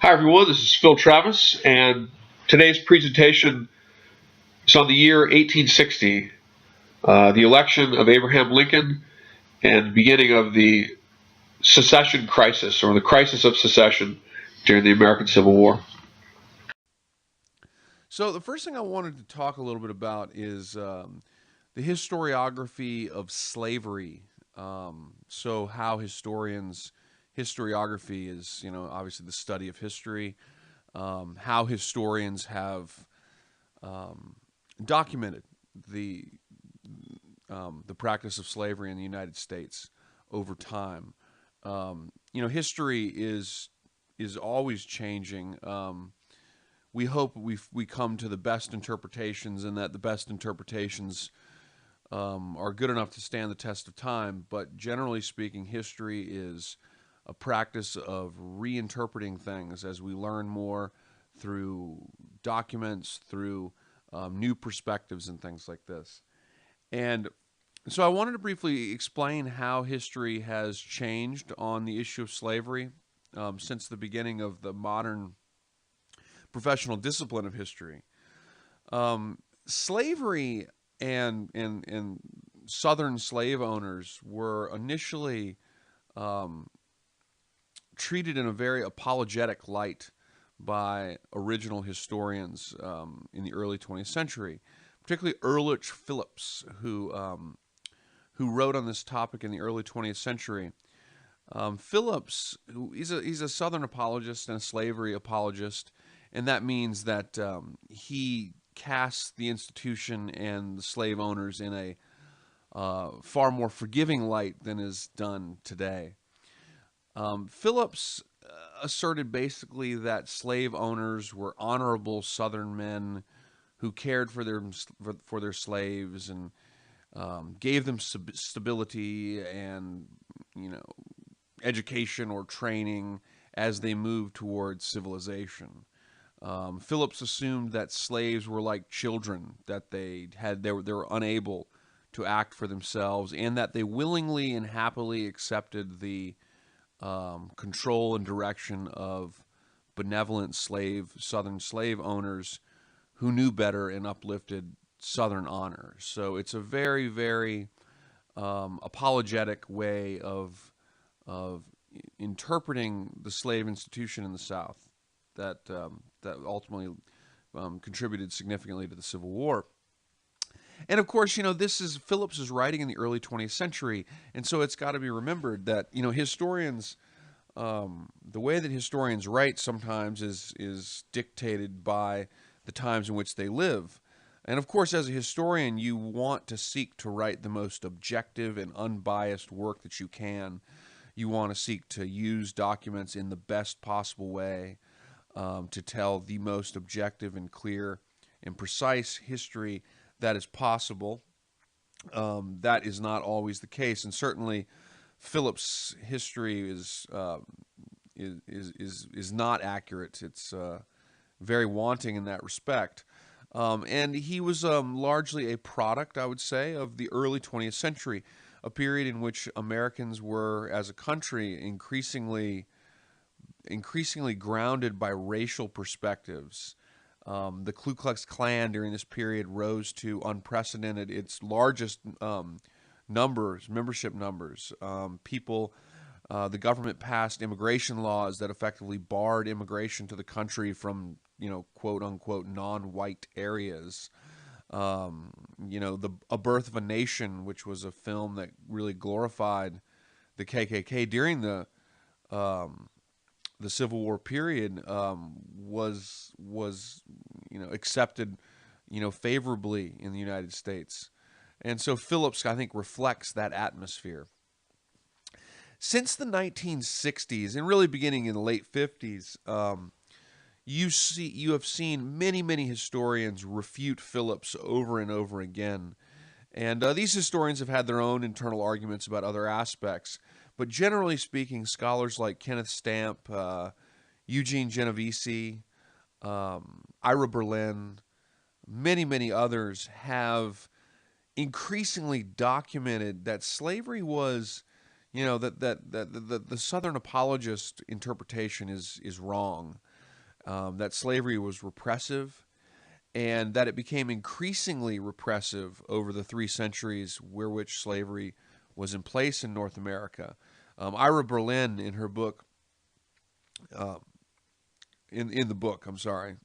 Hi, everyone. This is Phil Travis, and today's presentation is on the year 1860, the election of Abraham Lincoln, and beginning of the Secession crisis, or the crisis of secession during the American Civil War. So the first thing I wanted to talk a little bit about is the historiography of slavery. So how historiography is, obviously the study of history. How historians have um, documented the the practice of slavery in the United States over time. History is always changing. We hope we come to the best interpretations, and that the best interpretations are good enough to stand the test of time. But generally speaking, history is a practice of reinterpreting things as we learn more through documents, through new perspectives, and things like this. And so I wanted to briefly explain how history has changed on the issue of slavery since the beginning of the modern professional discipline of history. Slavery and Southern slave owners were initially um, treated in a very apologetic light by original historians in the early 20th century, particularly Ehrlich Phillips, who wrote on this topic in the early 20th century. Phillips, he's a Southern apologist and a slavery apologist, and that means that he casts the institution and the slave owners in a far more forgiving light than is done today. Phillips asserted basically that slave owners were honorable Southern men who cared for their slaves and gave them stability and you know education or training as they moved towards civilization. Phillips assumed that slaves were like children, that they were unable to act for themselves, and that they willingly and happily accepted the control and direction of benevolent Southern slave owners who knew better and uplifted Southern honor. So it's a very, very apologetic way of interpreting the slave institution in the South that ultimately contributed significantly to the Civil War. And of course, this is Phillips is writing in the early 20th century, and so it's got to be remembered that historians, the way that historians write sometimes is dictated by the times in which they live. And of course, as a historian, you want to seek to write the most objective and unbiased work that you can. You want to seek to use documents in the best possible way to tell the most objective and clear and precise history that is possible. That is not always the case, and certainly Phillips' history is not accurate. It's very wanting in that respect. And he was largely a product, I would say, of the early 20th century, a period in which Americans were, as a country, increasingly grounded by racial perspectives. The Ku Klux Klan during this period rose to unprecedented, its largest membership numbers. The government passed immigration laws that effectively barred immigration to the country from, quote unquote, non-white areas. A Birth of a Nation, which was a film that really glorified the KKK during the Civil War period, was accepted favorably in the United States, and so Phillips, I think, reflects that atmosphere. Since the 1960s, and really beginning in the late 50s, you have seen many historians refute Phillips over and over again, and these historians have had their own internal arguments about other aspects. But generally speaking, scholars like Kenneth Stamp, Eugene Genovese, Ira Berlin, many others have increasingly documented that slavery was, that the Southern apologist interpretation is wrong. that slavery was repressive, and that it became increasingly repressive over the 3 centuries where which slavery was in place in North America. Ira Berlin, in her book, uh, in the book, I'm sorry,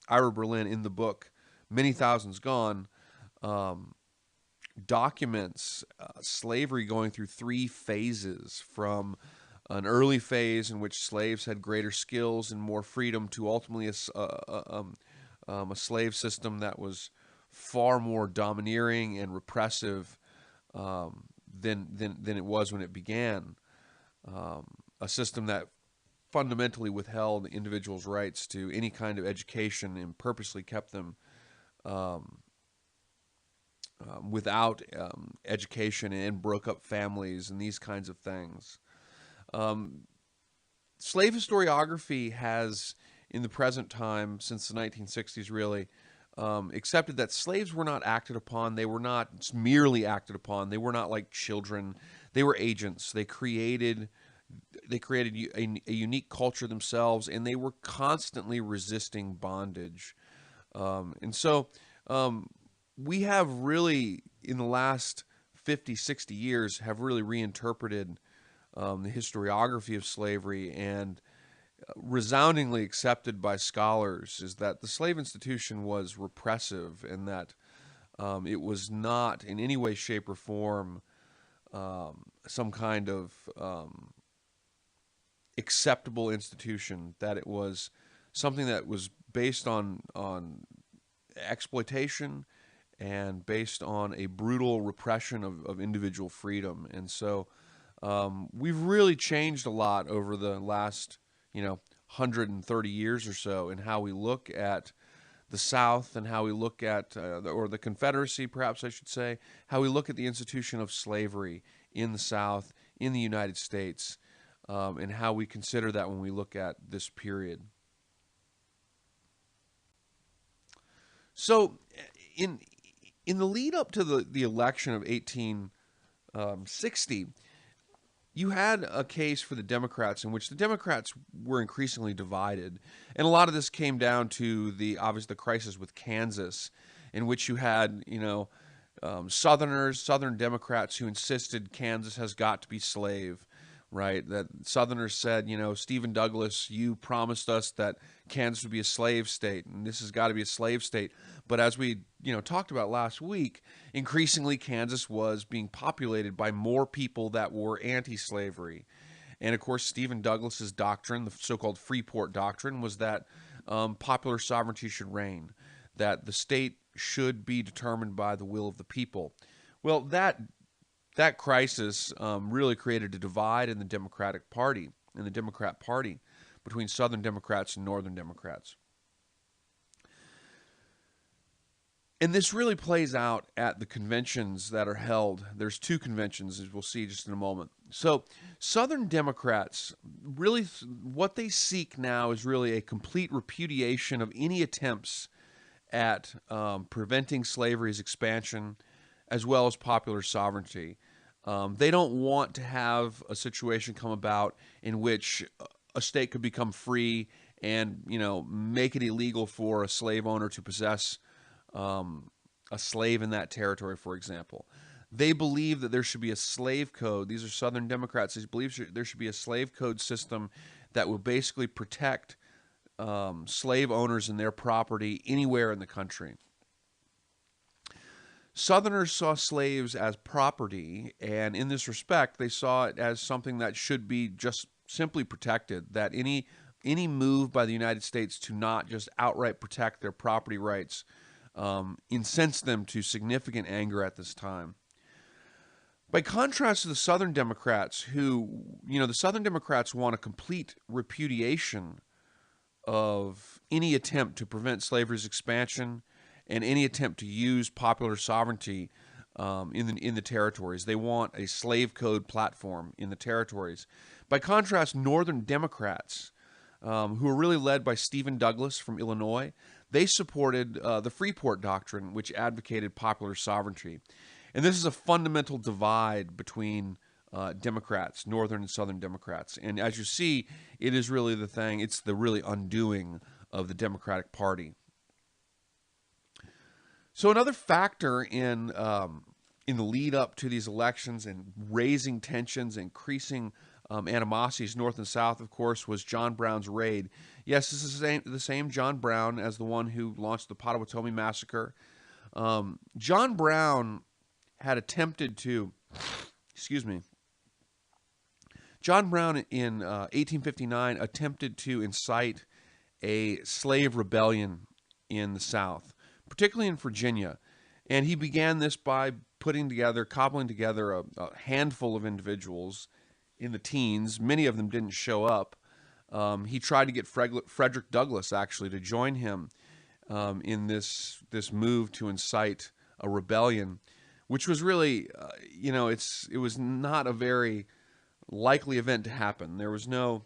Ira Berlin in the book, Many Thousands Gone, um, documents slavery going through 3 phases, from an early phase in which slaves had greater skills and more freedom to ultimately a slave system that was far more domineering and repressive than it was when it began. A system that fundamentally withheld individuals' rights to any kind of education and purposely kept them um, without education, and broke up families and these kinds of things. Um, Slave historiography has, in the present time, since the 1960s really, accepted that slaves were not acted upon. They were not merely acted upon. They were not like children. They were agents. They created a unique culture themselves, and they were constantly resisting bondage. And so we have really, in the last 50, 60 years, have really reinterpreted the historiography of slavery, and resoundingly accepted by scholars is that the slave institution was repressive, and that it was not in any way, shape, or form some kind of acceptable institution, that it was something that was based on exploitation and based on a brutal repression of individual freedom. And so we've really changed a lot over the last, 130 years or so, in how we look at the South, and how we look at, or the Confederacy, perhaps I should say, how we look at the institution of slavery in the South, in the United States, and how we consider that when we look at this period. So, in the lead up to the election of 1860, you had a case for the Democrats in which the Democrats were increasingly divided, and a lot of this came down to the crisis with Kansas, in which you had Southern Democrats who insisted Kansas has got to be slave, right? That Southerners said, Stephen Douglas, you promised us that Kansas would be a slave state, and this has got to be a slave state. But as we, talked about last week, increasingly Kansas was being populated by more people that were anti-slavery. And of course, Stephen Douglas's doctrine, the so-called Freeport Doctrine, was that popular sovereignty should reign, that the state should be determined by the will of the people. Well, that crisis really created a divide in the Democrat Party, between Southern Democrats and Northern Democrats. And this really plays out at the conventions that are held. There's 2 conventions, as we'll see just in a moment. So Southern Democrats, really what they seek now is really a complete repudiation of any attempts at preventing slavery's expansion, as well as popular sovereignty. They don't want to have a situation come about in which a state could become free and, make it illegal for a slave owner to possess a slave in that territory, for example. They believe that there should be a slave code. These are Southern Democrats. They believe there should be a slave code system that would basically protect slave owners and their property anywhere in the country. Southerners saw slaves as property, and in this respect, they saw it as something that should be just simply protected, that any move by the United States to not just outright protect their property rights incensed them to significant anger at this time. By contrast to the Southern Democrats, who, the Southern Democrats want a complete repudiation of any attempt to prevent slavery's expansion and any attempt to use popular sovereignty in the territories. They want a slave code platform in the territories. By contrast, Northern Democrats, who are really led by Stephen Douglas from Illinois, they supported the Freeport Doctrine, which advocated popular sovereignty. And this is a fundamental divide between Democrats, Northern and Southern Democrats. And as you see, it is really it's the really undoing of the Democratic Party. So another factor in the lead up to these elections and raising tensions, increasing animosities north and south, of course, was John Brown's raid. Yes, this is the same John Brown as the one who launched the Potawatomi Massacre. John Brown had attempted to, excuse me, John Brown in 1859 attempted to incite a slave rebellion in the South, particularly in Virginia. And he began this by cobbling together a handful of individuals in the teens. Many of them didn't show up. He tried to get Frederick Douglass, actually, to join him in this move to incite a rebellion, which was really, it was not a very likely event to happen. There was no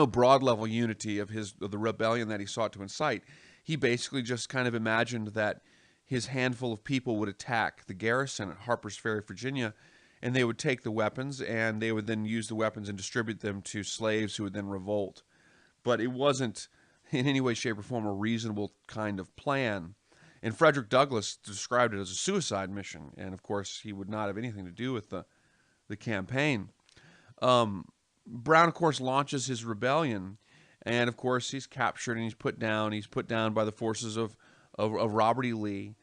broad level unity of the rebellion that he sought to incite. He basically just kind of imagined that his handful of people would attack the garrison at Harper's Ferry, Virginia, and they would take the weapons, and they would then use the weapons and distribute them to slaves who would then revolt. But it wasn't in any way, shape, or form a reasonable kind of plan. And Frederick Douglass described it as a suicide mission, and of course he would not have anything to do with the campaign. Brown, of course, launches his rebellion, and of course he's captured and he's put down. He's put down by the forces of Robert E. Lee.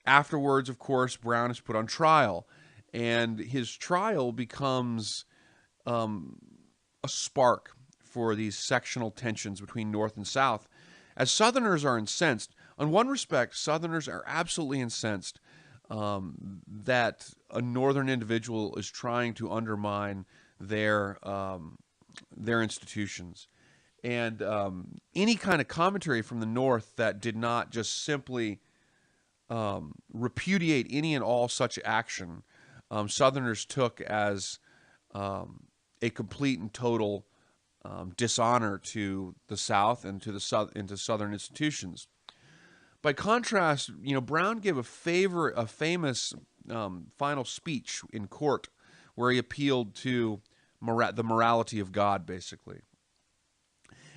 Afterwards, of course, Brown is put on trial, and his trial becomes a spark for these sectional tensions between North and South, as Southerners are incensed. On one respect, Southerners are absolutely incensed that a Northern individual is trying to undermine their institutions. And any kind of commentary from the North that did not just simply repudiate any and all such action, Southerners took as a complete and total dishonor to the South and to Southern institutions. By contrast, Brown gave a famous final speech in court where he appealed to the morality of God, basically.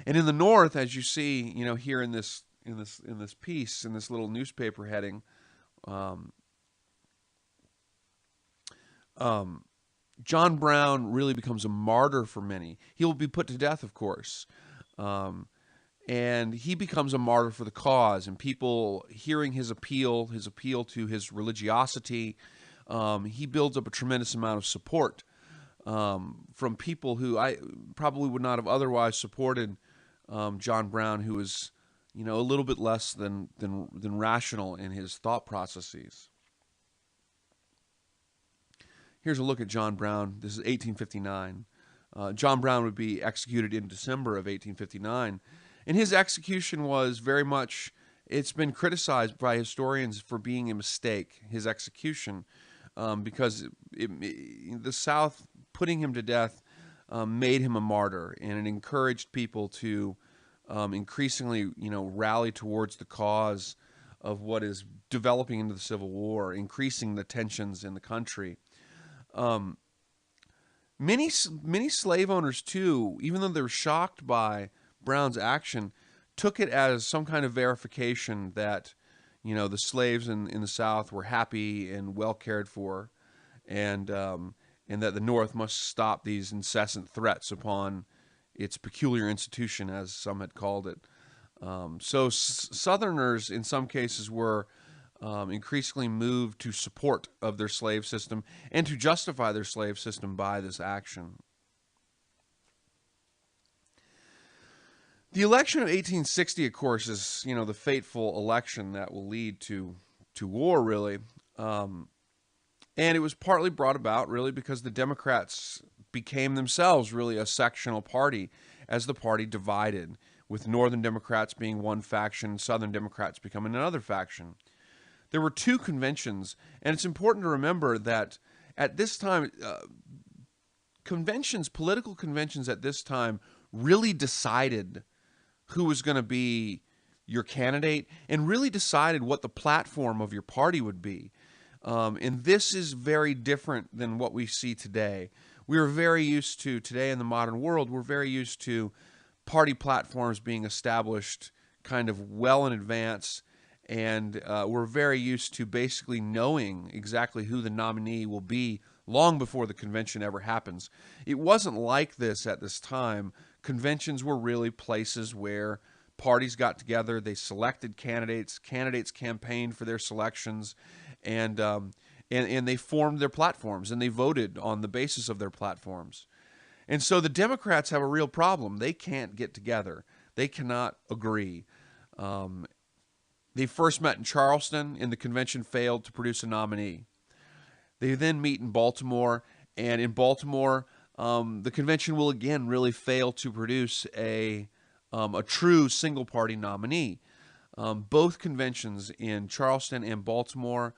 And in the North, as you see, here in this piece, in this little newspaper heading, John Brown really becomes a martyr for many. He will be put to death, of course. And he becomes a martyr for the cause, and people hearing his appeal to his religiosity, he builds up a tremendous amount of support from people who I probably would not have otherwise supported John Brown, who was, a little bit less than rational in his thought processes. Here's a look at John Brown. This is 1859. John Brown would be executed in December of 1859. And his execution was very much, it's been criticized by historians for being a mistake, his execution, because the South putting him to death made him a martyr, and it encouraged people to increasingly, rally towards the cause of what is developing into the Civil War, increasing the tensions in the country. Many slave owners, too, even though they were shocked by Brown's action, took it as some kind of verification that, the slaves in the South were happy and well cared for, and that the North must stop these incessant threats upon its peculiar institution, as some had called it. So Southerners, in some cases, were increasingly moved to support of their slave system and to justify their slave system by this action. The election of 1860, of course, is, the fateful election that will lead to war, really. And it was partly brought about, really, because the Democrats became themselves really a sectional party as the party divided, with Northern Democrats being one faction, Southern Democrats becoming another faction. There were two conventions, and it's important to remember that at this time, political conventions at this time really decided who was going to be your candidate and really decided what the platform of your party would be. And this is very different than what we see today. We are very used to, today in the modern world, we're very used to party platforms being established kind of well in advance, and we're very used to basically knowing exactly who the nominee will be long before the convention ever happens. It wasn't like this at this time. Conventions were really places where parties got together, they selected candidates, candidates campaigned for their selections, and they formed their platforms, and they voted on the basis of their platforms. And so the Democrats have a real problem. They can't get together. They cannot agree. They first met in Charleston, and the convention failed to produce a nominee. They then meet in Baltimore, and in Baltimore, the convention will again really fail to produce a true single-party nominee. Both conventions in Charleston and Baltimore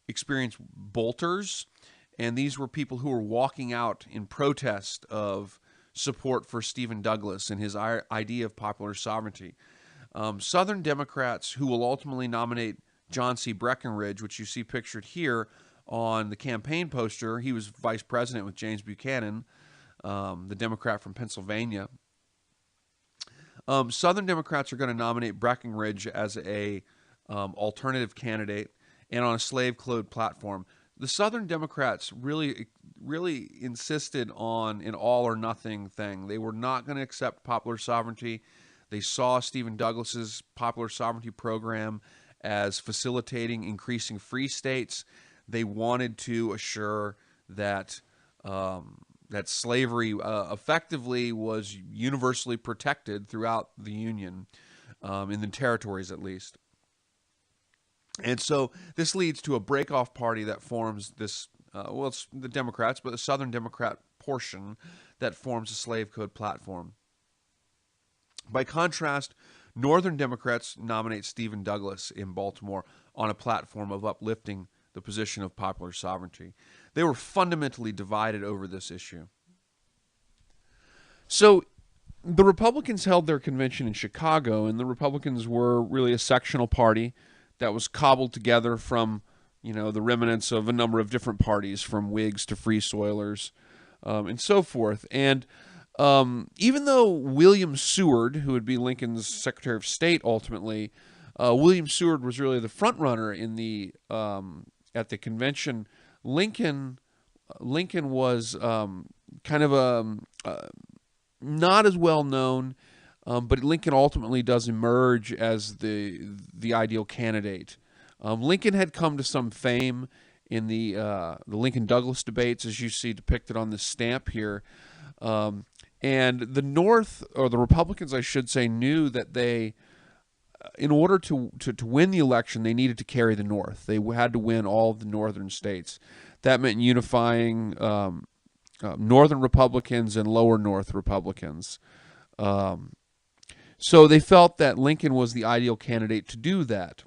experienced bolters, and these were people who were walking out in protest of support for Stephen Douglas and his idea of popular sovereignty. Southern Democrats who will ultimately nominate John C. Breckinridge, which you see pictured here on the campaign poster. He was vice president with James Buchanan, the Democrat from Pennsylvania. Southern Democrats are going to nominate Breckinridge as a alternative candidate and on a slave code platform. The Southern Democrats really insisted on an all or nothing thing. They were not going to accept popular sovereignty. They saw Stephen Douglas's popular sovereignty program as facilitating increasing free states. They wanted to assure that that slavery effectively was universally protected throughout the Union, in the territories at least. And so this leads to a breakoff party that forms this, well, it's the Democrats, but the Southern Democrat portion that forms a slave code platform. By contrast, Northern Democrats nominate Stephen Douglas in Baltimore on a platform of uplifting the position of popular sovereignty. They were fundamentally divided over this issue. So the Republicans held their convention in Chicago, and the Republicans were really a sectional party that was cobbled together from, the remnants of a number of different parties, from Whigs to Free Soilers, and so forth. And even though William Seward, who would be Lincoln's Secretary of State ultimately, William Seward was really the front runner in the at the convention. Lincoln was kind of not as well known, but Lincoln ultimately does emerge as the ideal candidate. Lincoln had come to some fame in the Lincoln-Douglas debates, as you see depicted on this stamp here. And the North, or the Republicans, I should say, knew that they, in order to win the election, they needed to carry the North. They had to win all of the northern states. That meant unifying northern Republicans and lower North Republicans. So they felt that Lincoln was the ideal candidate to do that.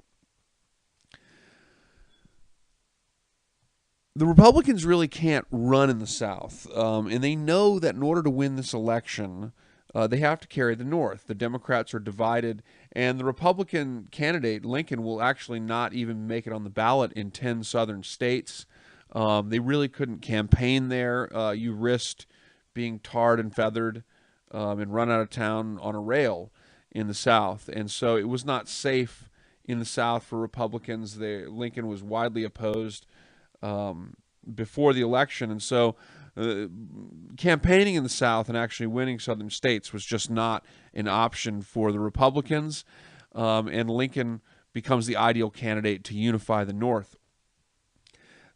The Republicans really can't run in the South, and they know that in order to win this election, they have to carry the North. The Democrats are divided, and the Republican candidate, Lincoln, will actually not even make it on the ballot in 10 southern states. They really couldn't campaign there. You risked being tarred and feathered and run out of town on a rail in the South, and so it was not safe in the South for Republicans. Lincoln was widely opposed before the election, and so campaigning in the South and actually winning southern states was just not an option for the Republicans, and Lincoln becomes the ideal candidate to unify the North.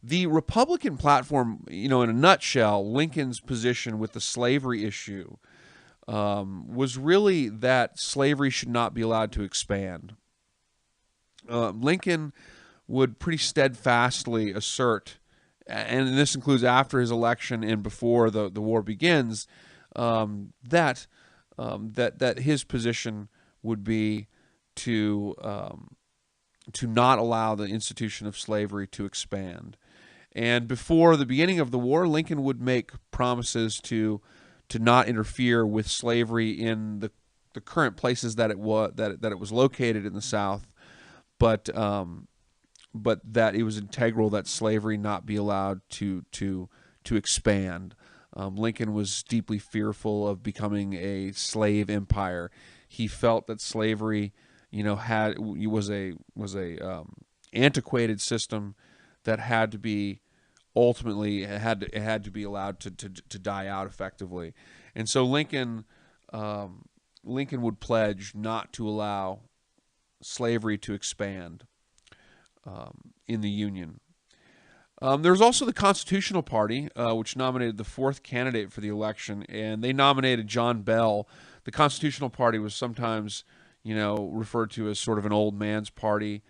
The Republican platform, in a nutshell, Lincoln's position with the slavery issue was really that slavery should not be allowed to expand. Lincoln would pretty steadfastly assert, and this includes after his election and before the war begins, that his position would be to not allow the institution of slavery to expand. And before the beginning of the war, Lincoln would make promises to not interfere with slavery in the current places that it was located in the South, but that it was integral that slavery not be allowed to expand. Lincoln was deeply fearful of becoming a slave empire. He felt that slavery, was a antiquated system that had to be ultimately it had to be allowed to die out effectively. And so Lincoln would pledge not to allow slavery to expand in the Union. There was also the Constitutional Party, which nominated the fourth candidate for the election, and they nominated John Bell. The Constitutional Party was sometimes, referred to as sort of an old man's party,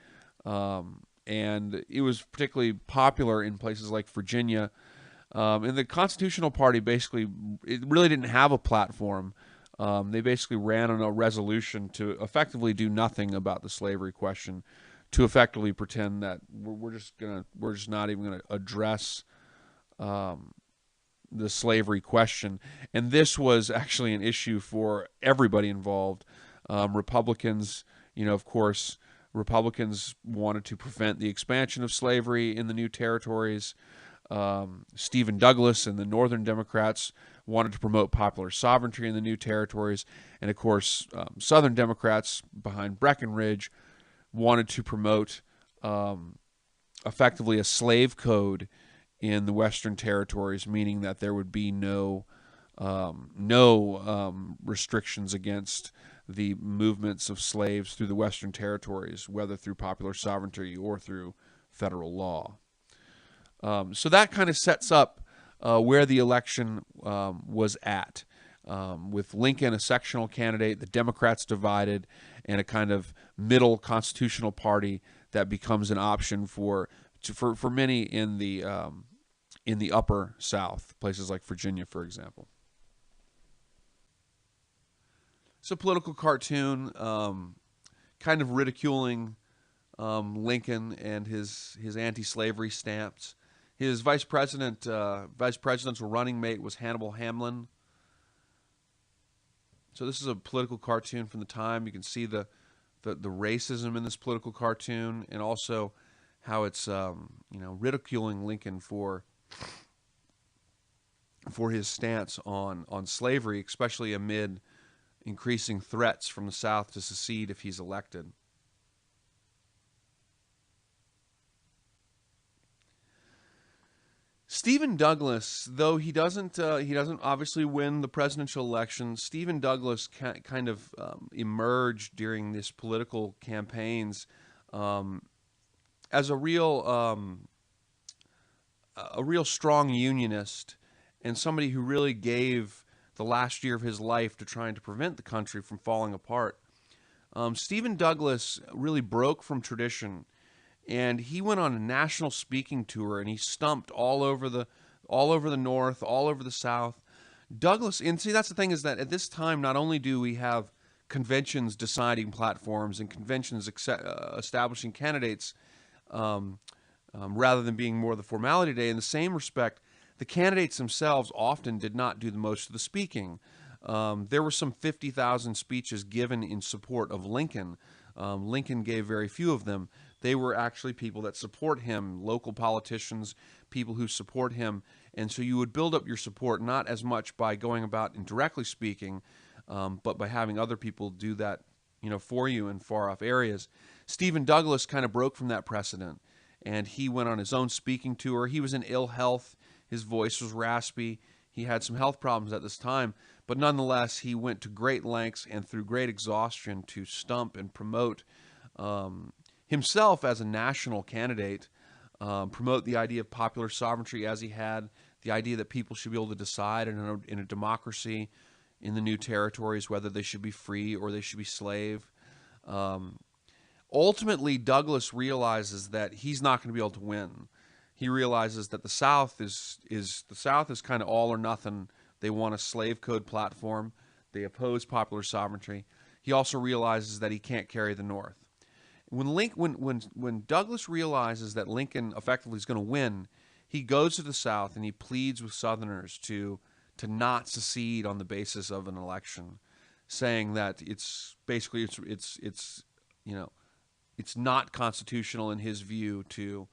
and it was particularly popular in places like Virginia. And the Constitutional Party basically, it really didn't have a platform. They basically ran on a resolution to effectively do nothing about the slavery question, to effectively pretend that we're just not even gonna address the slavery question. And this was actually an issue for everybody involved. Republicans, of course, Republicans wanted to prevent the expansion of slavery in the new territories. Stephen Douglas and the Northern Democrats wanted to promote popular sovereignty in the new territories. And of course, Southern Democrats behind Breckinridge wanted to promote effectively a slave code in the Western territories, meaning that there would be no restrictions against the movements of slaves through the Western territories, whether through popular sovereignty or through federal law. So that kind of sets up where the election was at, with Lincoln a sectional candidate, the Democrats divided, and a kind of middle constitutional party that becomes an option for many in the upper South, places like Virginia, for example. It's a political cartoon, kind of ridiculing Lincoln and his anti-slavery stance. His vice presidential running mate was Hannibal Hamlin. So this is a political cartoon from the time. You can see the racism in this political cartoon, and also how it's ridiculing Lincoln for his stance on slavery, especially amid increasing threats from the South to secede if he's elected. Stephen Douglas, though he doesn't obviously win the presidential election, Stephen Douglas kind of emerged during this political campaigns as a real strong unionist, and somebody who really gave the last year of his life to trying to prevent the country from falling apart. Stephen Douglas really broke from tradition, and he went on a national speaking tour, and he stumped all over the North, all over the South. Douglas, and see, that's the thing, is that at this time, not only do we have conventions deciding platforms and conventions establishing candidates, rather than being more the formality day, in the same respect, the candidates themselves often did not do the most of the speaking. There were some 50,000 speeches given in support of Lincoln. Lincoln gave very few of them. They were actually people that support him, local politicians, people who support him. And so you would build up your support not as much by going about and directly speaking, but by having other people do that, for you in far-off areas. Stephen Douglas kind of broke from that precedent, and he went on his own speaking tour. He was in ill health. His voice was raspy. He had some health problems at this time, but nonetheless, he went to great lengths and through great exhaustion to stump and promote himself as a national candidate, promote the idea of popular sovereignty as he had, the idea that people should be able to decide in a democracy in the new territories whether they should be free or they should be slave. Ultimately, Douglas realizes that he's not going to be able to win. He realizes that the South is kind of all or nothing. They want a slave code platform. They oppose popular sovereignty. He also realizes that he can't carry the North. When Douglas realizes that Lincoln effectively is going to win, he goes to the South and he pleads with Southerners to not secede on the basis of an election, saying that it's not constitutional in his view to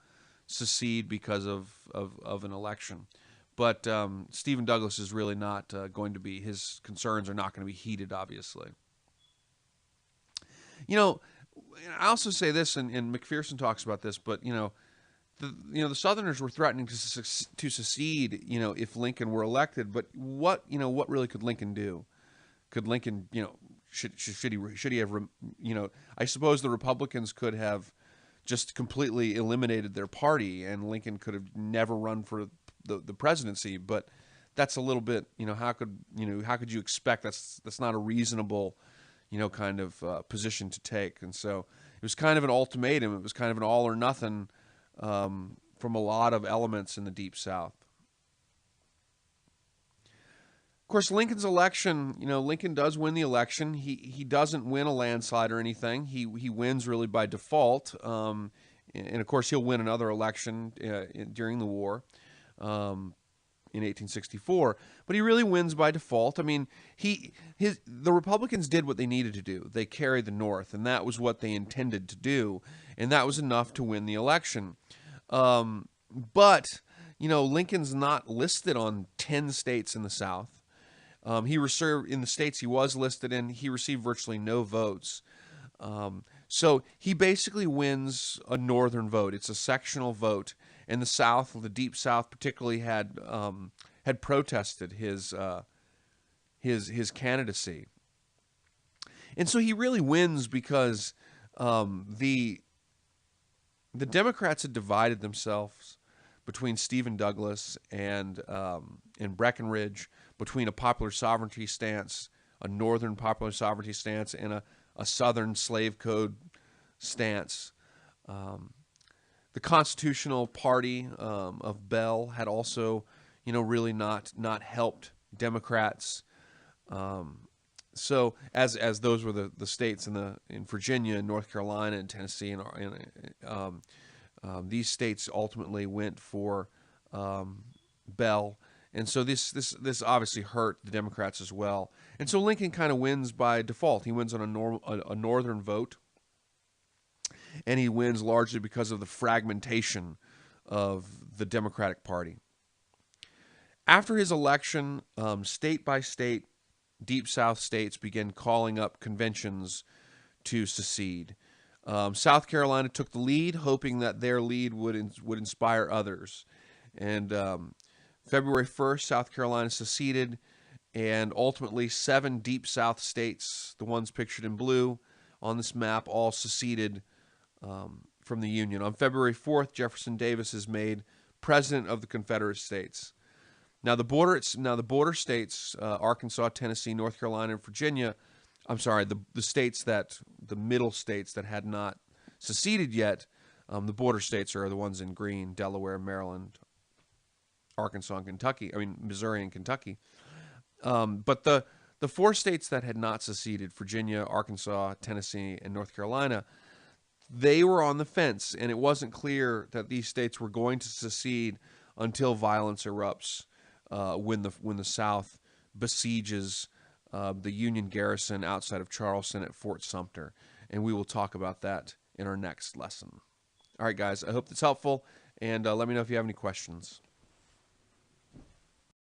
secede because of an election. But Stephen Douglas is really not going to be, his concerns are not going to be heeded, obviously. You know, I also say this, and McPherson talks about this, but the Southerners were threatening to secede, if Lincoln were elected. But what really could Lincoln do? Could Lincoln, should he have, I suppose the Republicans could have just completely eliminated their party, and Lincoln could have never run for the presidency. But that's a little bit, how could you expect? That's not a reasonable, kind of position to take. And so it was kind of an ultimatum. It was kind of an all or nothing from a lot of elements in the Deep South. Of course, Lincoln's election, Lincoln does win the election. He doesn't win a landslide or anything. He wins really by default. And of course, he'll win another election during the war in 1864. But he really wins by default. I mean, the Republicans did what they needed to do. They carried the North, and that was what they intended to do, and that was enough to win the election. But Lincoln's not listed on 10 states in the South. He received, in the states he was listed in, he received virtually no votes. So he basically wins a northern vote. It's a sectional vote, and the South, the Deep South particularly, had protested his candidacy, and so he really wins because the Democrats had divided themselves between Stephen Douglas and Breckinridge, between a popular sovereignty stance, a northern popular sovereignty stance, and a southern slave code stance. The Constitutional Party of Bell had also, really not helped Democrats. So as those were the states in Virginia and North Carolina and Tennessee, and these states ultimately went for Bell. And so this obviously hurt the Democrats as well. And so Lincoln kind of wins by default. He wins on a northern vote, and he wins largely because of the fragmentation of the Democratic Party. After his election, state by state, Deep South states began calling up conventions to secede. South Carolina took the lead, hoping that their lead would inspire others. And February 1st, South Carolina seceded, and ultimately 7 Deep South states, the ones pictured in blue on this map, all seceded from the Union. On February 4th, Jefferson Davis is made president of the Confederate States. Now the border states, Arkansas, Tennessee, North Carolina, and Virginia, the middle states that had not seceded yet, the border states are the ones in green: Delaware, Maryland, Arkansas, and Kentucky. Missouri and Kentucky. But the 4 states that had not seceded, Virginia, Arkansas, Tennessee, and North Carolina, they were on the fence, and it wasn't clear that these states were going to secede until violence erupts when the South besieges the Union garrison outside of Charleston at Fort Sumter. And we will talk about that in our next lesson. All right, guys, I hope that's helpful, and let me know if you have any questions.